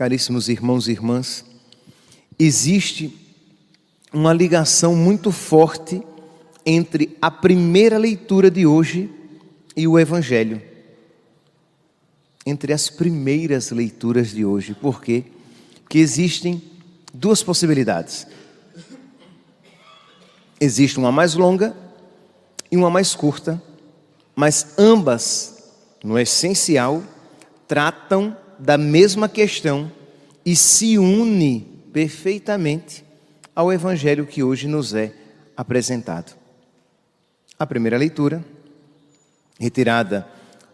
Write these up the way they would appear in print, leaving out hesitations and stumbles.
Caríssimos irmãos e irmãs, existe uma ligação muito forte entre a primeira leitura de hoje e o Evangelho. Entre as primeiras leituras de hoje. Por quê? Porque existem duas possibilidades. Existe uma mais longa e uma mais curta, mas ambas, no essencial, tratam da mesma questão e se une perfeitamente ao Evangelho que hoje nos é apresentado. A primeira leitura, retirada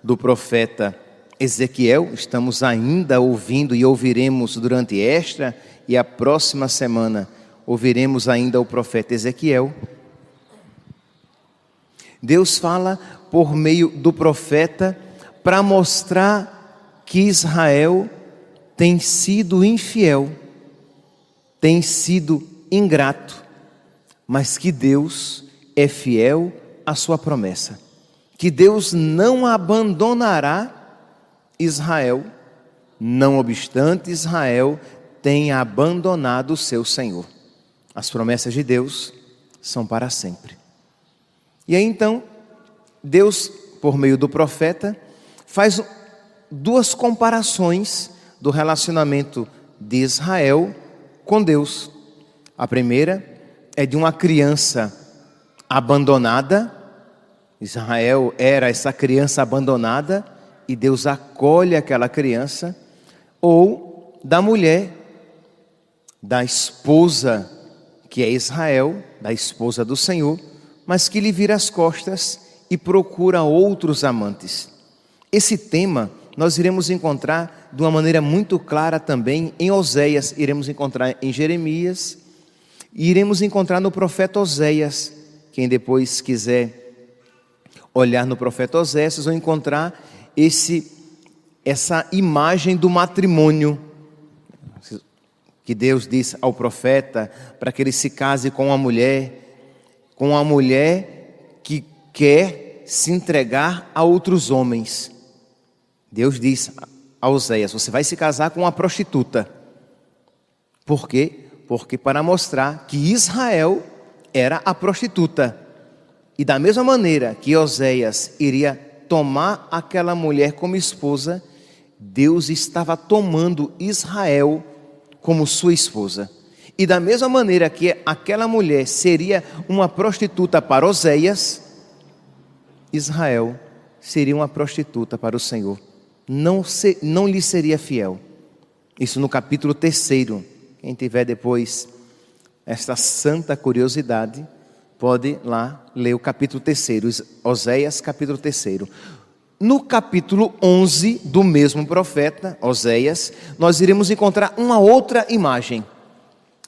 do profeta Ezequiel, estamos ainda ouvindo e ouviremos durante esta e a próxima semana, ouviremos ainda o profeta Ezequiel. Deus fala por meio do profeta para mostrar que Israel tem sido infiel, tem sido ingrato, mas que Deus é fiel à sua promessa, que Deus não abandonará Israel, não obstante Israel tenha abandonado o seu Senhor. As promessas de Deus são para sempre. E aí então, Deus, por meio do profeta, faz duas comparações do relacionamento de Israel com Deus. A primeira é de uma criança abandonada. Israel era essa criança abandonada e Deus acolhe aquela criança. Ou da mulher, da esposa que é Israel, da esposa do Senhor, mas que lhe vira as costas e procura outros amantes. Esse tema nós iremos encontrar de uma maneira muito clara também em Oséias, iremos encontrar em Jeremias e iremos encontrar no profeta Oséias. Quem depois quiser olhar no profeta Oséias, vocês vão encontrar essa imagem do matrimônio que Deus diz ao profeta para que ele se case com uma mulher que quer se entregar a outros homens. Deus diz a Oséias: você vai se casar com uma prostituta. Por quê? Porque para mostrar que Israel era a prostituta. E da mesma maneira que Oséias iria tomar aquela mulher como esposa, Deus estava tomando Israel como sua esposa. E da mesma maneira que aquela mulher seria uma prostituta para Oséias, Israel seria uma prostituta para o Senhor. Não lhe seria fiel. Isso no capítulo 3. Quem tiver depois esta santa curiosidade, pode lá ler o capítulo 3, Oséias capítulo 3. No capítulo 11 do mesmo profeta, Oséias, nós iremos encontrar uma outra imagem.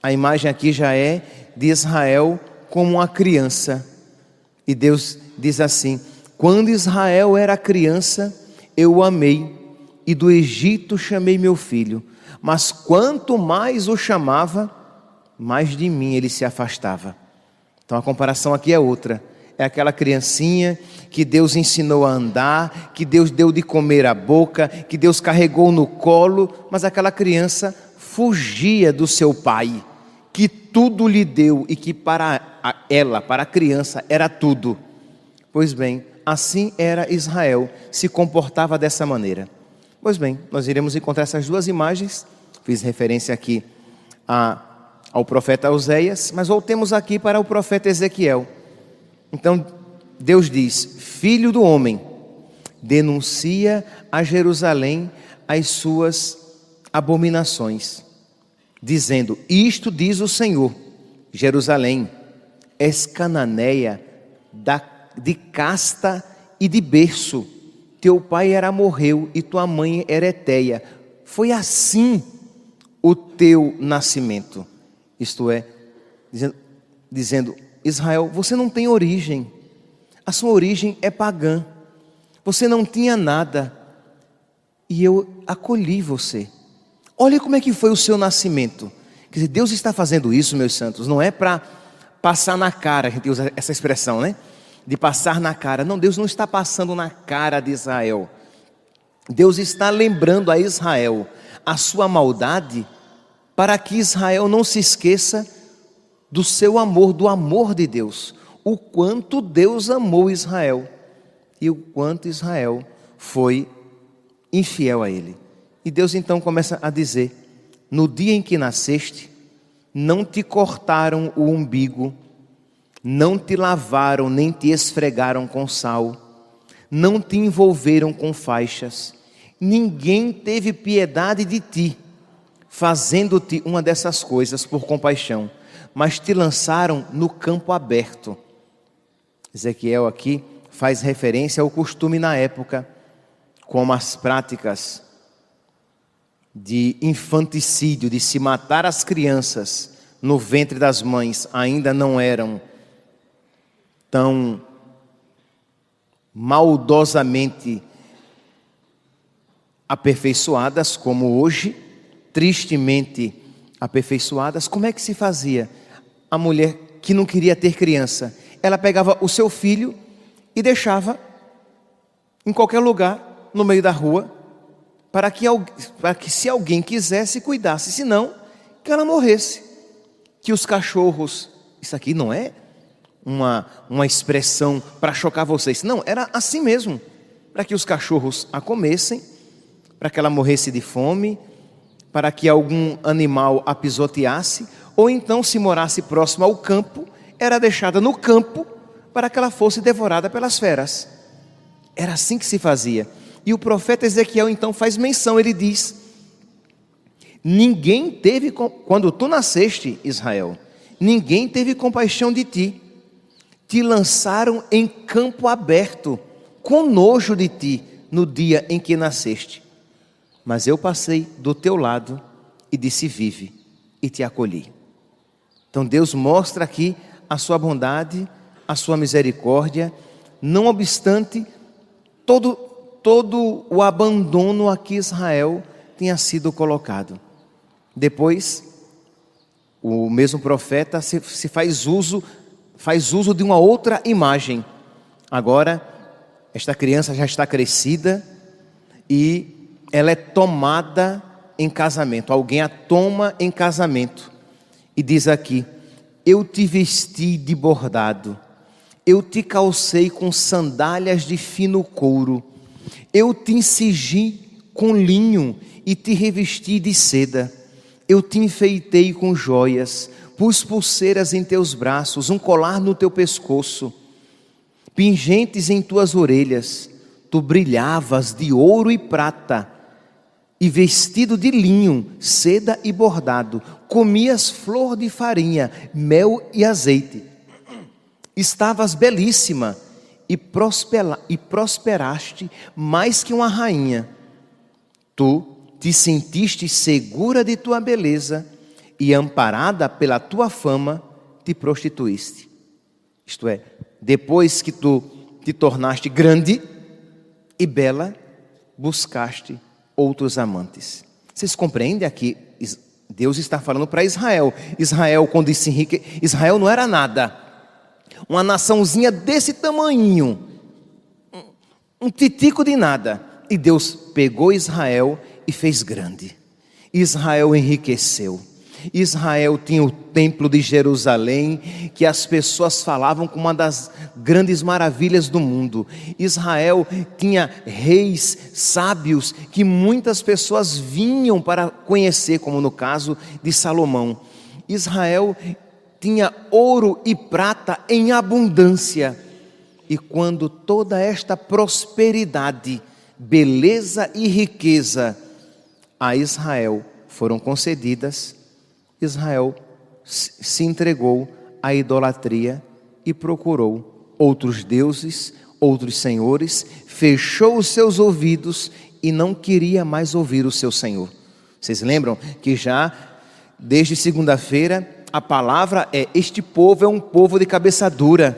A imagem aqui já é de Israel como uma criança. E Deus diz assim: quando Israel era criança, eu o amei, e do Egito chamei meu filho. Mas quanto mais o chamava, mais de mim ele se afastava. Então a comparação aqui é outra. É aquela criancinha que Deus ensinou a andar, que Deus deu de comer à boca, que Deus carregou no colo, mas aquela criança fugia do seu pai, que tudo lhe deu e que para ela, para a criança, era tudo. Pois bem, assim era Israel, se comportava dessa maneira. Pois bem, nós iremos encontrar essas duas imagens. Fiz referência aqui ao profeta Oséias, mas voltemos aqui para o profeta Ezequiel. Então Deus diz: filho do homem, denuncia a Jerusalém as suas abominações, dizendo: isto diz o Senhor, Jerusalém, és cananeia de casta e de berço, teu pai era amorreu e tua mãe era heteia, foi assim o teu nascimento. Isto é, dizendo: Israel, você não tem origem, a sua origem é pagã, você não tinha nada, e eu acolhi você. Olha como é que foi o seu nascimento. Quer dizer, Deus está fazendo isso, meus santos, não é para passar na cara, a gente usa essa expressão, né? De passar na cara. Não, Deus não está passando na cara de Israel. Deus está lembrando a Israel a sua maldade, para que Israel não se esqueça do seu amor, do amor de Deus. O quanto Deus amou Israel e o quanto Israel foi infiel a ele. E Deus então começa a dizer: no dia em que nasceste, não te cortaram o umbigo, não te lavaram nem te esfregaram com sal, não te envolveram com faixas, ninguém teve piedade de ti, fazendo-te uma dessas coisas por compaixão, mas te lançaram no campo aberto. Ezequiel aqui faz referência ao costume na época, como as práticas de infanticídio, de se matar as crianças no ventre das mães, ainda não eram tão maldosamente aperfeiçoadas como hoje, tristemente aperfeiçoadas. Como é que se fazia? A mulher que não queria ter criança, ela pegava o seu filho e deixava em qualquer lugar, no meio da rua, para que se alguém quisesse, cuidasse, senão que ela morresse. Que os cachorros, isso aqui não é uma expressão para chocar vocês, não, era assim mesmo, para que os cachorros a comessem, para que ela morresse de fome, para que algum animal a pisoteasse, ou então, se morasse próximo ao campo, era deixada no campo para que ela fosse devorada pelas feras. Era assim que se fazia. E o profeta Ezequiel então faz menção, ele diz: ninguém teve, quando tu nasceste, Israel, ninguém teve compaixão de ti, te lançaram em campo aberto, com nojo de ti, no dia em que nasceste. Mas eu passei do teu lado e disse: vive, e te acolhi. Então Deus mostra aqui a sua bondade, a sua misericórdia, não obstante todo o abandono a que Israel tinha sido colocado. Depois, o mesmo profeta se faz uso de uma outra imagem. Agora, esta criança já está crescida e ela é tomada em casamento. Alguém a toma em casamento. E diz aqui: eu te vesti de bordado, eu te calcei com sandálias de fino couro, eu te incigi com linho e te revesti de seda, eu te enfeitei com joias, pus pulseiras em teus braços, um colar no teu pescoço, pingentes em tuas orelhas, tu brilhavas de ouro e prata, e vestido de linho, seda e bordado, comias flor de farinha, mel e azeite, estavas belíssima e prosperaste mais que uma rainha. Tu te sentiste segura de tua beleza e amparada pela tua fama te prostituíste. Isto é, depois que tu te tornaste grande e bela, buscaste outros amantes. Vocês compreendem aqui? Deus está falando para Israel. Israel, quando disse Henrique, Israel não era nada. Uma naçãozinha desse tamanhinho, um titico de nada. E Deus pegou Israel e fez grande. Israel enriqueceu. Israel tinha o templo de Jerusalém, que as pessoas falavam como uma das grandes maravilhas do mundo. Israel tinha reis sábios que muitas pessoas vinham para conhecer, como no caso de Salomão. Israel tinha ouro e prata em abundância. E quando toda esta prosperidade, beleza e riqueza a Israel foram concedidas, Israel se entregou à idolatria e procurou outros deuses, outros senhores, fechou os seus ouvidos e não queria mais ouvir o seu Senhor. Vocês lembram que já desde segunda-feira a palavra é: este povo é um povo de cabeça dura,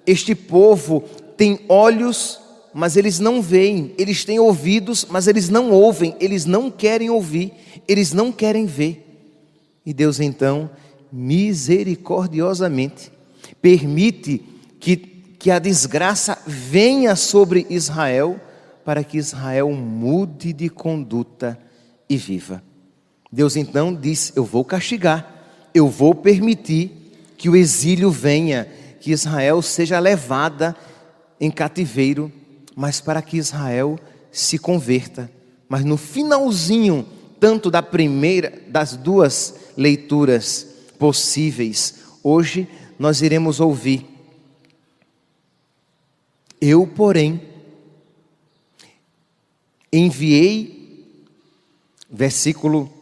este povo tem olhos, mas eles não veem, eles têm ouvidos, mas eles não ouvem, eles não querem ouvir, eles não querem ver. E Deus então, misericordiosamente, permite que a desgraça venha sobre Israel, para que Israel mude de conduta e viva. Deus então diz: eu vou castigar, eu vou permitir que o exílio venha, que Israel seja levada em cativeiro, mas para que Israel se converta. Mas no finalzinho, tanto da primeira, das duas leituras possíveis, hoje nós iremos ouvir: eu, porém, enviei, versículo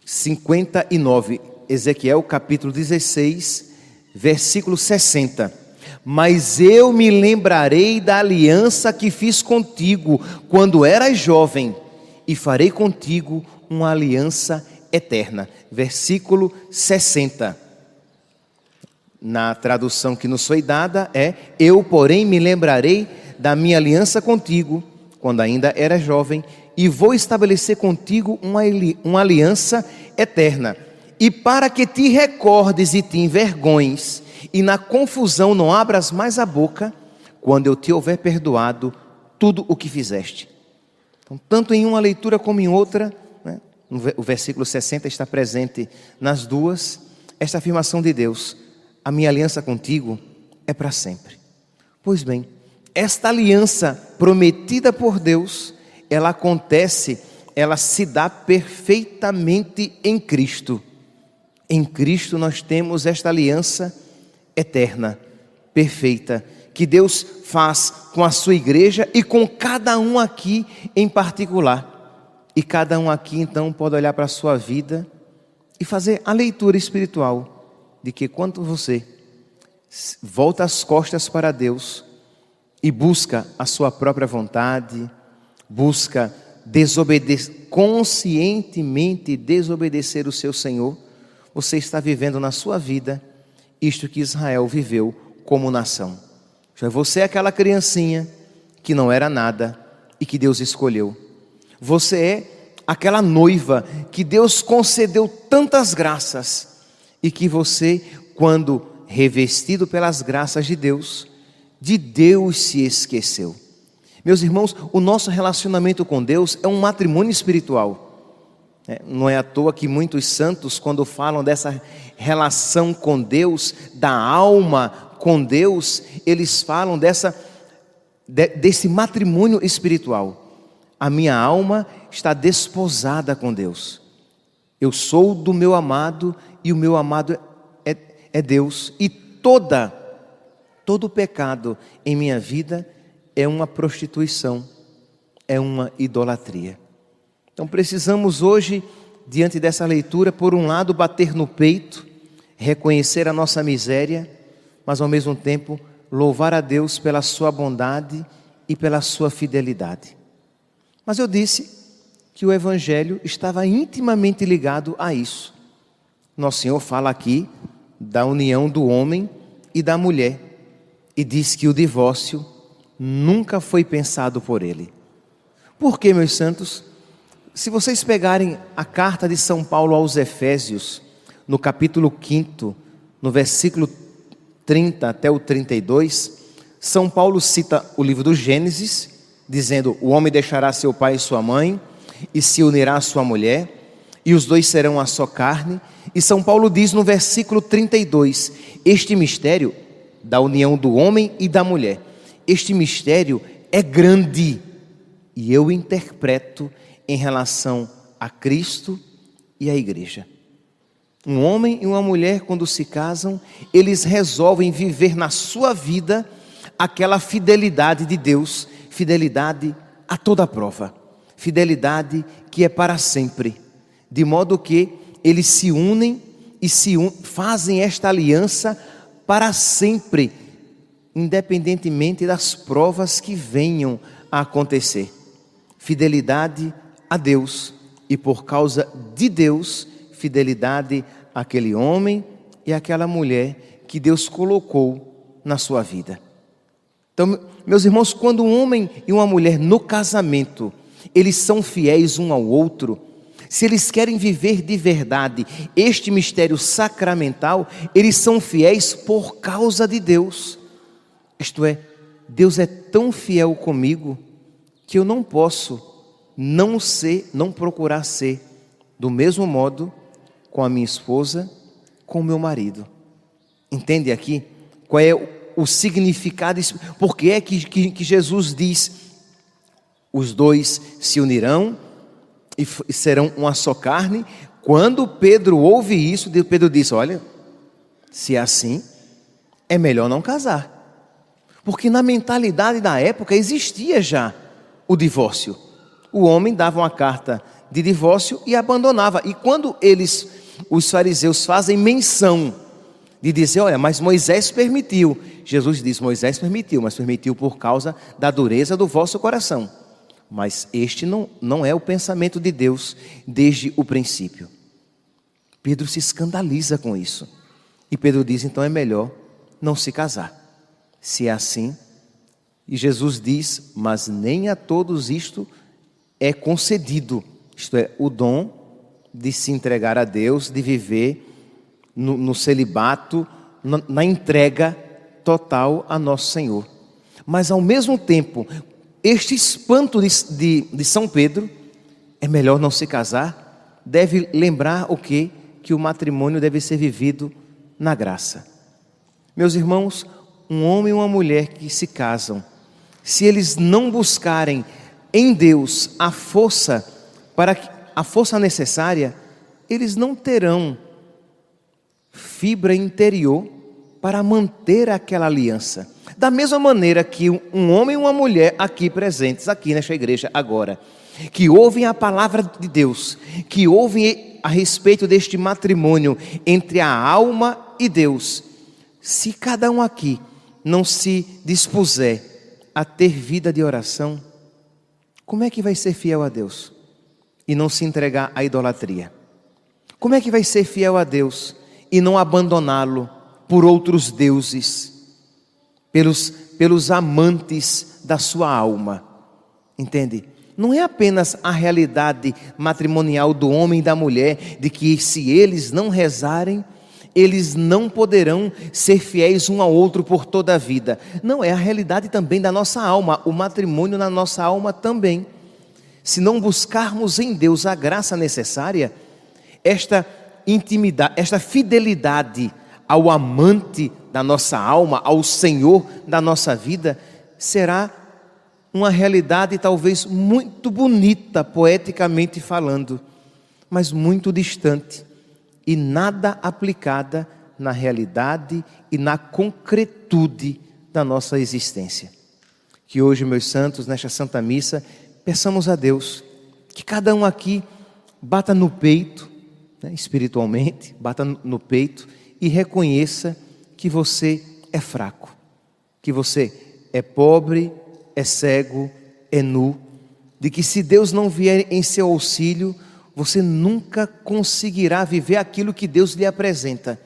59, Ezequiel capítulo 16, versículo 60. Mas eu me lembrarei da aliança que fiz contigo quando eras jovem, e farei contigo uma aliança eterna. Versículo 60. Na tradução que nos foi dada é: eu, porém, me lembrarei da minha aliança contigo quando ainda eras jovem, e vou estabelecer contigo uma aliança eterna. E para que te recordes e te envergonhes, e na confusão não abras mais a boca, quando eu te houver perdoado tudo o que fizeste. Então, tanto em uma leitura como em outra, né, o versículo 60 está presente nas duas, esta afirmação de Deus: a minha aliança contigo é para sempre. Pois bem, esta aliança prometida por Deus, ela acontece, ela se dá perfeitamente em Cristo. Em Cristo nós temos esta aliança eterna, perfeita, que Deus faz com a sua igreja e com cada um aqui em particular. E cada um aqui então pode olhar para a sua vida e fazer a leitura espiritual de que quando você volta as costas para Deus e busca a sua própria vontade, busca conscientemente desobedecer o seu Senhor, você está vivendo na sua vida isto que Israel viveu como nação. Você é aquela criancinha que não era nada e que Deus escolheu. Você é aquela noiva que Deus concedeu tantas graças e que você, quando revestido pelas graças de Deus se esqueceu. Meus irmãos, o nosso relacionamento com Deus é um matrimônio espiritual. Não é à toa que muitos santos, quando falam dessa relação com Deus, da alma com Deus, eles falam desse matrimônio espiritual. A minha alma está desposada com Deus. Eu sou do meu amado e o meu amado é Deus. E todo pecado em minha vida é uma prostituição, é uma idolatria. Então precisamos hoje, diante dessa leitura, por um lado bater no peito, reconhecer a nossa miséria, mas ao mesmo tempo louvar a Deus pela sua bondade e pela sua fidelidade. Mas eu disse que o Evangelho estava intimamente ligado a isso. Nosso Senhor fala aqui da união do homem e da mulher e diz que o divórcio nunca foi pensado por Ele. Por quê, meus santos? Se vocês pegarem a carta de São Paulo aos Efésios, no capítulo 5, no versículo 30 até o 32, São Paulo cita o livro do Gênesis, dizendo: o homem deixará seu pai e sua mãe, e se unirá à sua mulher, e os dois serão uma só carne. E São Paulo diz no versículo 32, este mistério da união do homem e da mulher, este mistério é grande, e eu interpreto em relação a Cristo e à igreja. Um homem e uma mulher, quando se casam, eles resolvem viver na sua vida aquela fidelidade de Deus, fidelidade a toda prova, fidelidade que é para sempre, de modo que eles se unem e fazem esta aliança para sempre, independentemente das provas que venham a acontecer. Fidelidade a Deus, e por causa de Deus, fidelidade àquele homem e àquela mulher que Deus colocou na sua vida. Então, meus irmãos, quando um homem e uma mulher no casamento, eles são fiéis um ao outro, se eles querem viver de verdade este mistério sacramental, eles são fiéis por causa de Deus. Isto é, Deus é tão fiel comigo que eu não posso não procurar ser do mesmo modo com a minha esposa, com o meu marido. Entende aqui? Qual é o significado? Por que é que Jesus diz: os dois se unirão e serão uma só carne? Quando Pedro ouve isso, Pedro diz: olha, se é assim, é melhor não casar. Porque na mentalidade da época existia já o divórcio. O homem dava uma carta de divórcio e abandonava. E quando os fariseus fazem menção de dizer: olha, mas Moisés permitiu. Jesus diz: Moisés permitiu, mas permitiu por causa da dureza do vosso coração. Mas este não é o pensamento de Deus desde o princípio. Pedro se escandaliza com isso. E Pedro diz: então é melhor não se casar. Se é assim. E Jesus diz: mas nem a todos isto é concedido. Isto é, o dom de se entregar a Deus, de viver no celibato, na entrega total a nosso Senhor. Mas ao mesmo tempo, este espanto de São Pedro, é melhor não se casar, deve lembrar o quê? Que o matrimônio deve ser vivido na graça. Meus irmãos, um homem e uma mulher que se casam, se eles não buscarem em Deus a força necessária, eles não terão fibra interior para manter aquela aliança. Da mesma maneira que um homem e uma mulher aqui presentes, aqui nesta igreja agora, que ouvem a palavra de Deus, que ouvem a respeito deste matrimônio entre a alma e Deus, se cada um aqui não se dispuser a ter vida de oração, como é que vai ser fiel a Deus e não se entregar à idolatria? Como é que vai ser fiel a Deus e não abandoná-lo por outros deuses, pelos amantes da sua alma? Entende? Não é apenas a realidade matrimonial do homem e da mulher, de que se eles não rezarem, eles não poderão ser fiéis um ao outro por toda a vida. Não, é a realidade também da nossa alma, o matrimônio na nossa alma também. Se não buscarmos em Deus a graça necessária, esta intimidade, esta fidelidade ao amante da nossa alma, ao Senhor da nossa vida, será uma realidade talvez muito bonita, poeticamente falando, mas muito distante e nada aplicada na realidade e na concretude da nossa existência. Que hoje, meus santos, nesta Santa Missa, peçamos a Deus que cada um aqui bata no peito, espiritualmente, bata no peito e reconheça que você é fraco, que você é pobre, é cego, é nu, de que se Deus não vier em seu auxílio, você nunca conseguirá viver aquilo que Deus lhe apresenta.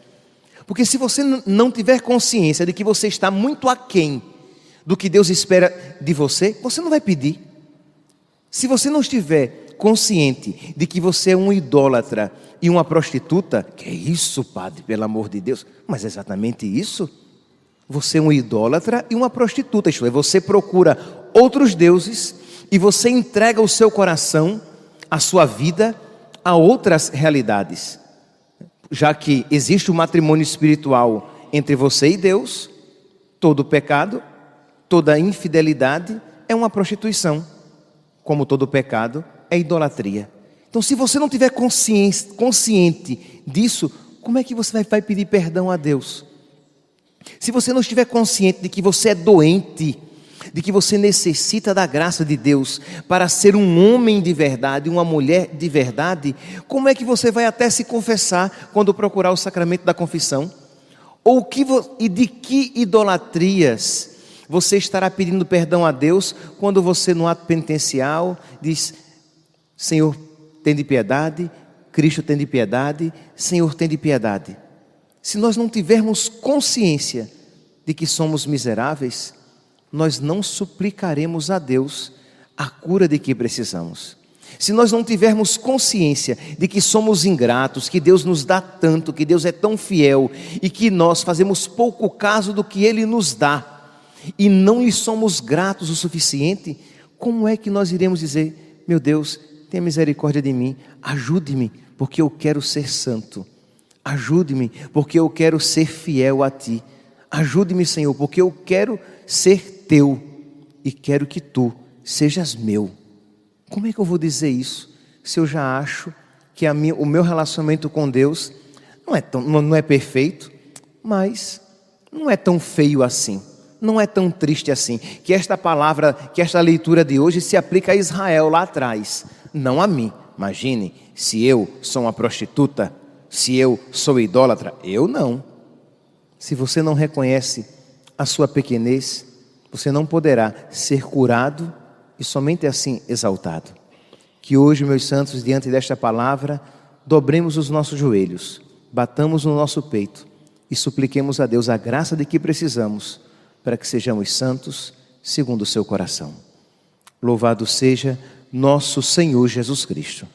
Porque se você não tiver consciência de que você está muito aquém do que Deus espera de você, você não vai pedir. Se você não estiver consciente de que você é um idólatra e uma prostituta, que é isso, padre, pelo amor de Deus? Mas é exatamente isso. Você é um idólatra e uma prostituta, isto é, você procura outros deuses e você entrega o seu coração, a sua vida, a outras realidades. Já que existe o matrimônio espiritual entre você e Deus, todo pecado, toda infidelidade é uma prostituição, como todo pecado é idolatria. Então, se você não tiver consciente disso, como é que você vai pedir perdão a Deus? Se você não estiver consciente de que você é doente, de que você necessita da graça de Deus para ser um homem de verdade, uma mulher de verdade, como é que você vai até se confessar quando procurar o sacramento da confissão? E de que idolatrias você estará pedindo perdão a Deus quando você no ato penitencial diz: Senhor, tem de piedade, Cristo tem de piedade, Senhor, tem de piedade? Se nós não tivermos consciência de que somos miseráveis, nós não suplicaremos a Deus a cura de que precisamos. Se nós não tivermos consciência de que somos ingratos, que Deus nos dá tanto, que Deus é tão fiel e que nós fazemos pouco caso do que Ele nos dá e não lhe somos gratos o suficiente, como é que nós iremos dizer: meu Deus, tenha misericórdia de mim, ajude-me, porque eu quero ser santo. Ajude-me, porque eu quero ser fiel a Ti. Ajude-me, Senhor, porque eu quero ser Teu e quero que Tu sejas meu. Como é que eu vou dizer isso se eu já acho que o meu relacionamento com Deus não é perfeito, mas não é tão feio assim, não é tão triste assim, que esta palavra, que esta leitura de hoje se aplica a Israel lá atrás, não a mim. Imagine, se eu sou uma prostituta, se eu sou idólatra, eu não. Se você não reconhece a sua pequenez, você não poderá ser curado e somente assim exaltado. Que hoje, meus santos, diante desta palavra, dobremos os nossos joelhos, batamos no nosso peito e supliquemos a Deus a graça de que precisamos para que sejamos santos segundo o seu coração. Louvado seja nosso Senhor Jesus Cristo.